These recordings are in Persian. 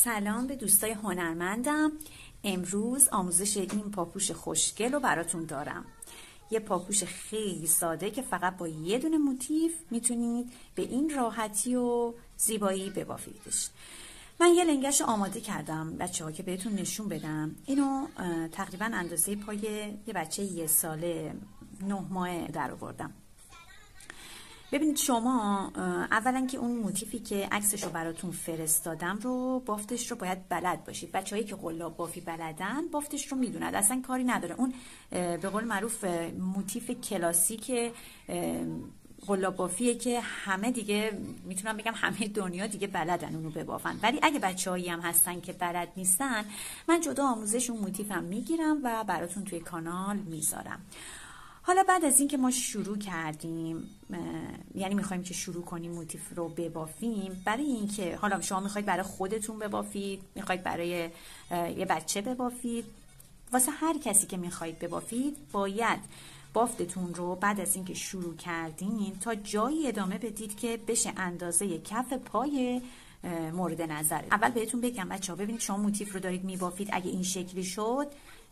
سلام به دوستای هنرمندم. امروز آموزش این پاپوش خوشگل رو براتون دارم. یه پاپوش خیلی ساده که فقط با یه دونه موتیف میتونید به این راحتی و زیبایی ببافیدش. من یه لنگش آماده کردم بچه ها که بهتون نشون بدم. اینو تقریبا اندازه پای یه بچه 1 ساله 9 ماه در آوردم. ببینید شما اولا که اون موتیفی که عکسش رو براتون فرستادم رو بافتش رو باید بلد باشید. بچه‌هایی که قلاب بافی بلدن بافتش رو میدونن، اصلا کاری نداره. اون به قول معروف موتیف کلاسیک قلاب بافیه که همه دیگه میتونم بگم همه دنیا دیگه بلدن اونو ببافن. ولی اگه بچه‌هایی هم هستن که بلد نیستن، من جدا آموزش اون موتیفم میگیرم و براتون توی کانال میذارم. حالا بعد از این که ما شروع کردیم، یعنی میخوایم که شروع کنیم موتیف رو ببافیم، برای اینکه حالا شما میخواید برای خودتون ببافید، میخواید برای یه بچه ببافید، واسه هر کسی که میخواید ببافید، باید بافتتون رو بعد از اینکه شروع کردین تا جایی ادامه بدید که بشه اندازه کف پای مورد نظره. اول بهتون بگم بچه‌ها، ببینید شما موتیف رو دارید میبافید، اگه این شکلی شد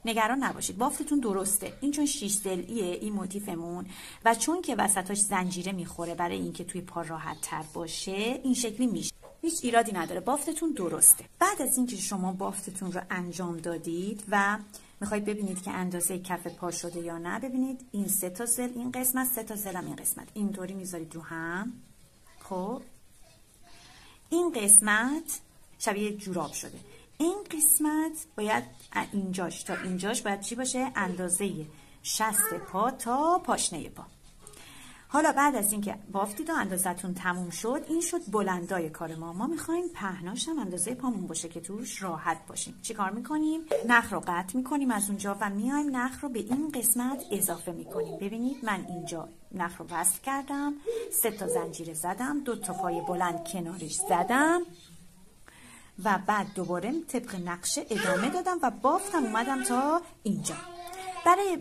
نگران نباشید، بافتتون درسته. این چون 6 ضلعیه این موتیفمون و چون که وسطاش زنجیره میخوره برای اینکه توی پا راحت تر باشه این شکلی میشه، هیچ ایرادی نداره، بافتتون درسته. بعد از اینکه شما بافتتون رو انجام دادید و میخواید ببینید که اندازه کف پا شده یا نه، ببینید این 3 تا ضلع این قسمت، 3 تا ضلع این قسمت، اینطوری میذارید رو هم. خب این قسمت شبیه جوراب شده. این قسمت باید اینجاش تا اینجاش باید چی باشه؟ اندازه شست پا تا پاشنه پا. حالا بعد از اینکه بافتید و اندازتون تموم شد، این شد بلندای کار ما میخوایم پهناش هم اندازه پامون باشه که توش راحت باشیم. چی کار میکنیم؟ نخ رو قطع میکنیم از اونجا و میایم نخ رو به این قسمت اضافه میکنیم. ببینید من اینجا نخ رو وصل کردم، 3 تا زنجیره زدم، 2 تا پای بلند کنارش زدم و بعد دوباره طبق نقشه ادامه دادم و بافتم اومدم تا اینجا. برای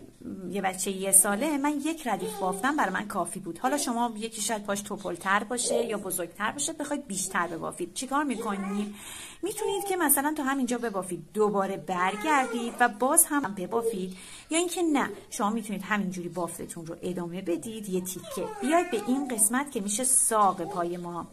یه بچه 1 ساله من 1 ردیف بافتم برای من کافی بود. حالا شما یکی شاید پاش توپلتر باشه یا بزرگتر باشه، بخواید بیشتر ببافید، چیکار میکنید؟ میتونید که مثلا تا همینجا ببافید، دوباره برگردید و باز هم ببافید، یا اینکه نه شما میتونید همینجوری بافتتون رو ادامه بدید. یه تیکه بیاید به این قسمت که میشه ساق پای ما.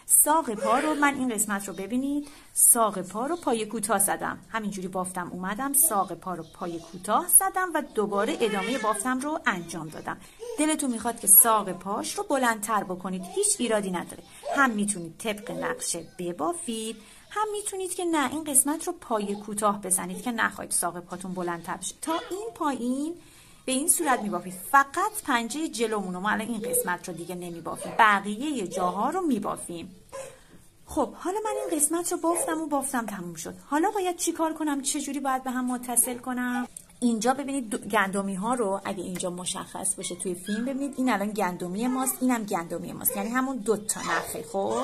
ساق پا رو من این قسمت رو ببینید، ساق پا رو پای کوتاه زدم، همینجوری بافتم اومدم ساق پا رو پای کوتاه زدم و دوباره ادامه بافتم رو انجام دادم. دلتون میخواد که ساق پاش رو بلندتر بکنید، هیچ ایرادی نداره. هم میتونید طبق نقشه ببافید، هم میتونید که نه این قسمت رو پای کوتاه بزنید که نخواید ساق پاتون بلندتر بشه. تا این پایین به این صورت میبافید. فقط پنجه جلومون رو ما الان این قسمت رو دیگه نمیبافیم، بقیه جاها رو میبافیم. خب حالا من این قسمت رو بافتم تموم شد. حالا باید چی کار کنم؟ چجوری باید به هم متصل کنم؟ اینجا ببینید گندمی ها رو اگه اینجا مشخص باشه توی فیلم، ببینید این الان گندمی ماست، اینم گندمی ماست، یعنی همون 2 تا نخه. خب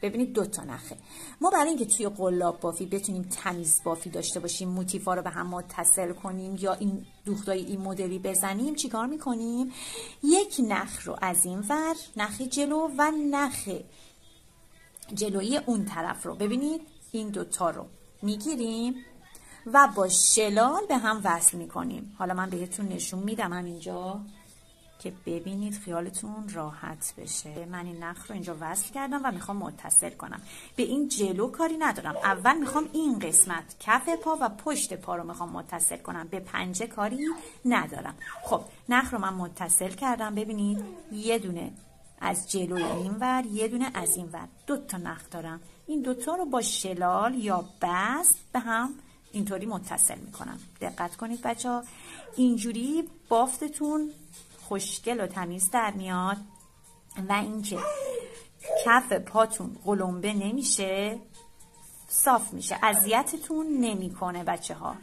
ببینید 2 تا نخه. ما برای اینکه توی قلاب بافی بتونیم تمیز بافی داشته باشیم، موتیفا رو به هم متصل کنیم یا این دوختای این مدلی بزنیم، چیکار میکنیم؟ 1 نخ رو از این ور، نخ جلو و نخ جلویی اون طرف رو ببینید این 2 تا رو میگیریم و با شلال به هم وصل میکنیم. حالا من بهتون نشون میدم همینجا که ببینید خیالتون راحت بشه. من این نخ رو اینجا وصل کردم و میخوام متصل کنم. به این جلو کاری ندارم، اول میخوام این قسمت کف پا و پشت پا رو میخوام متصل کنم، به پنجه کاری ندارم. خب نخ رو من متصل کردم، ببینید یه دونه از جلوی این ور، یه دونه از این ور، 2 تا نخ دارم. این 2 تا رو با شلال یا بست به هم اینطوری متصل میکنم. دقت کنید بچه ها، اینجوری بافتتون خوشگل و تمیز در میاد و اینکه کف پاتون قلمبه نمیشه، صاف میشه، اذیتتون نمیکنه بچه ها.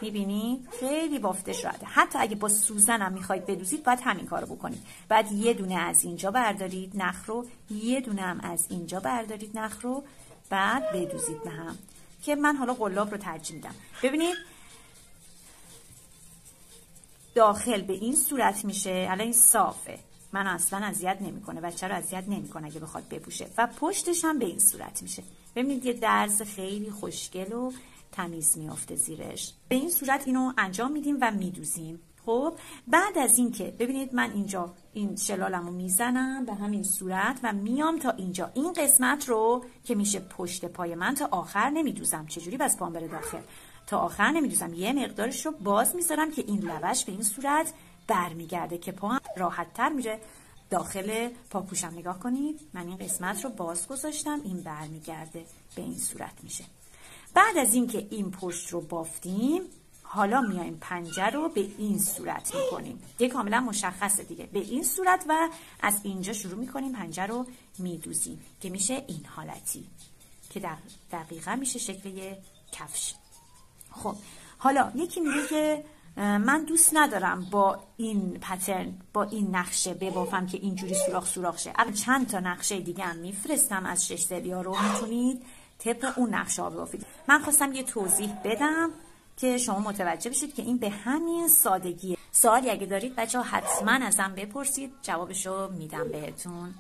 میبینید خیلی بافتش راحته. حتی اگه با سوزن هم میخواید بدوزید باید همین کارو بکنید. بعد یه دونه از اینجا بردارید نخ رو، یه دونه هم از اینجا بردارید نخ رو، بعد بدوزید به هم، که من حالا قلاب رو ترجیح میدم. ببینید داخل به این صورت میشه. الان این صافه، من اصلا اذیت نمیکنه، بچه رو اذیت نمیکنه اگه بخواد بپوشه. و پشتش هم به این صورت میشه. ببینید یه درز خیلی خوشگل و تمیز میافته زیرش. به این صورت اینو انجام میدیم و میدوزیم. خب بعد از این که ببینید من اینجا این شلالمو میزنم به همین صورت و میام تا اینجا. این قسمت رو که میشه پشت پای من تا آخر نمیدوزم. چجوری بس پام بره داخل؟ تا آخر نمیدوزم، یه مقدارش رو باز میذارم که این لبش به این صورت برمیگرده که پام راحت تر میره داخل پاپوشم. نگاه کنید من این قسمت رو باز گذاشتم، این برمیگرده به این صورت میشه. بعد از اینکه این پشت رو بافتیم حالا میایم پنجه رو به این صورت میکنیم. دیگه کاملا مشخصه دیگه، به این صورت و از اینجا شروع میکنیم پنجه رو میدوزیم که میشه این حالتی که دقیقا میشه شکل یه کفش. خب حالا یکی میگه که من دوست ندارم با این پترن با این نقشه ببافم که اینجوری سوراخ سوراخ شه. الان چند تا نقشه دیگه هم میفرستم از 6 سریا رو میتونید طبق اون نقشه ها ببافید. من خواستم یه توضیح بدم که شما متوجه بشید که این به همین سادگیه. سوالی اگه دارید بچه‌ها حتما ازم بپرسید، جوابشو میدم بهتون.